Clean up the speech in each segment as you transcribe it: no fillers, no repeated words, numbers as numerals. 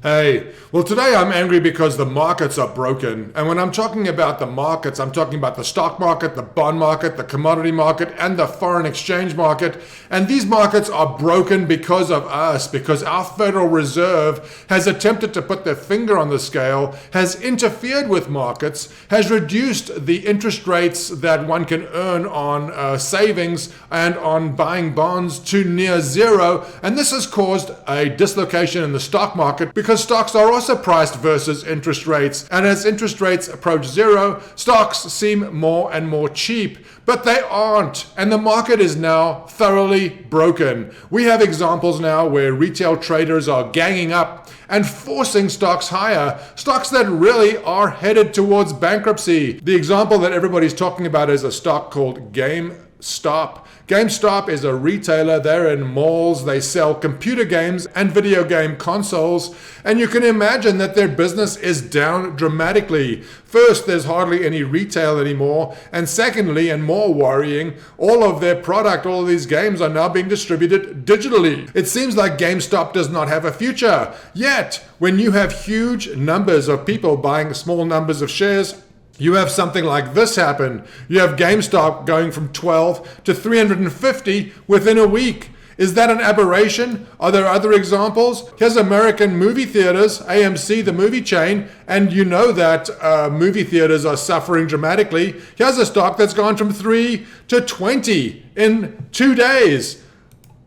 Hey, well, today I'm angry because the markets are broken. And when I'm talking about the markets, I'm talking about the stock market, the bond market, the commodity market, and the foreign exchange market. And these markets are broken because of us, because our Federal Reserve has attempted to put their finger on the scale, has interfered with markets, has reduced the interest rates that one can earn on savings and on buying bonds to near zero. And this has caused a dislocation in the stock market because stocks are also priced versus interest rates. And as interest rates approach zero, stocks seem more and more cheap. But they aren't. And the market is now thoroughly broken. We have examples now where retail traders are ganging up and forcing stocks higher, stocks that really are headed towards bankruptcy. The example that everybody's talking about is a stock called Gamestop. Gamestop is a retailer. They're in malls. They sell computer games and video game consoles. And you can imagine that their business is down dramatically. First, there's hardly any retail anymore. And secondly, and more worrying, all of their product, all of these games are now being distributed digitally. It seems like GameStop does not have a future. Yet, when you have huge numbers of people buying small numbers of shares, you have something like this happen. You have GameStop going from 12 to 350 within a week. Is that an aberration? Are there other examples? Here's American movie theaters, AMC, the movie chain, and you know that movie theaters are suffering dramatically. Here's a stock that's gone from 3 to 20 in 2 days.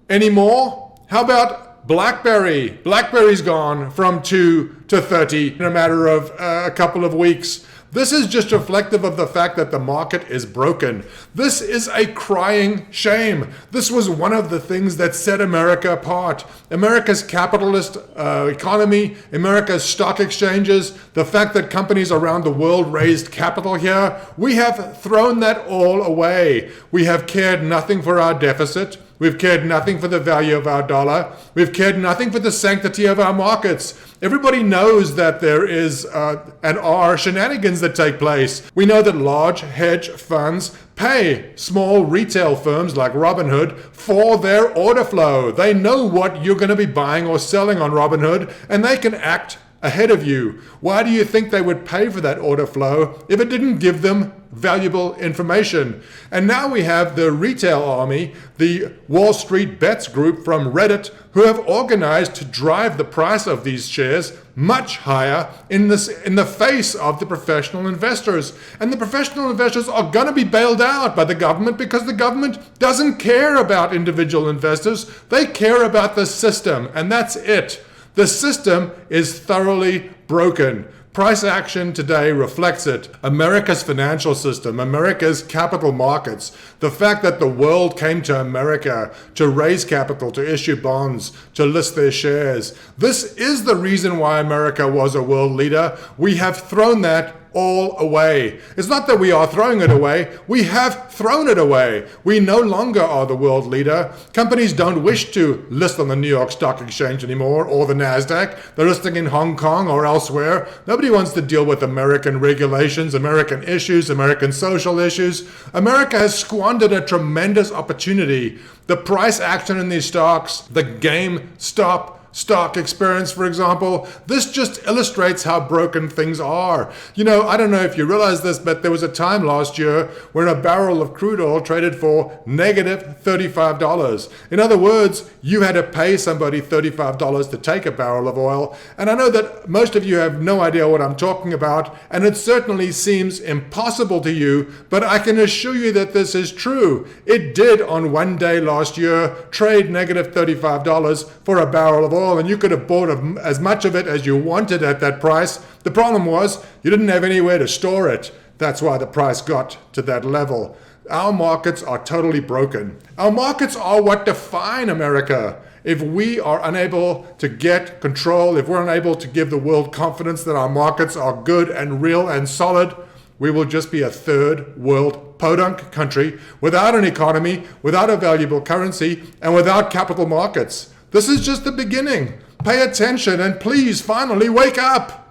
Any more? How about Blackberry? Blackberry's gone from 2 to 30 in a matter of a couple of weeks. This is just reflective of the fact that the market is broken. This is a crying shame. This was one of the things that set America apart. America's capitalist economy, America's stock exchanges, the fact that companies around the world raised capital here, we have thrown that all away. We have cared nothing for our deficit. We've cared nothing for the value of our dollar. We've cared nothing for the sanctity of our markets. Everybody knows that there is and are shenanigans that take place. We know that large hedge funds pay small retail firms like Robinhood for their order flow. They know what you're going to be buying or selling on Robinhood, and they can act ahead of you. Why do you think they would pay for that order flow if it didn't give them valuable information? And now we have the retail army, the Wall Street Bets group from Reddit, who have organized to drive the price of these shares much higher in the face of the professional investors. And the professional investors are going to be bailed out by the government because the government doesn't care about individual investors. They care about the system, and that's it. The system is thoroughly broken. Price action today reflects it. America's financial system, America's capital markets, the fact that the world came to America to raise capital, to issue bonds, to list their shares. This is the reason why America was a world leader. We have thrown that all away. It's not that we are throwing it away. We have thrown it away. We no longer are the world leader. Companies don't wish to list on the New York Stock Exchange anymore or the NASDAQ. They're listing in Hong Kong or elsewhere. Nobody wants to deal with American regulations, American issues, American social issues. America has squandered a tremendous opportunity. The price action in these stocks, the GameStop stock experience, for example, this just illustrates how broken things are. You know, I don't know if you realize this, but there was a time last year when a barrel of crude oil traded for negative $35. In other words, you had to pay somebody $35 to take a barrel of oil. And I know that most of you have no idea what I'm talking about, and it certainly seems impossible to you, but I can assure you that this is true. It did on one day last year trade negative $35 for a barrel of oil. And you could have bought as much of it as you wanted at that price. The problem was you didn't have anywhere to store it. That's why the price got to that level. Our markets are totally broken. Our markets are what define America. If we are unable to get control, if we're unable to give the world confidence that our markets are good and real and solid, we will just be a third world podunk country without an economy, without a valuable currency, and without capital markets. This is just the beginning. Pay attention and please finally wake up.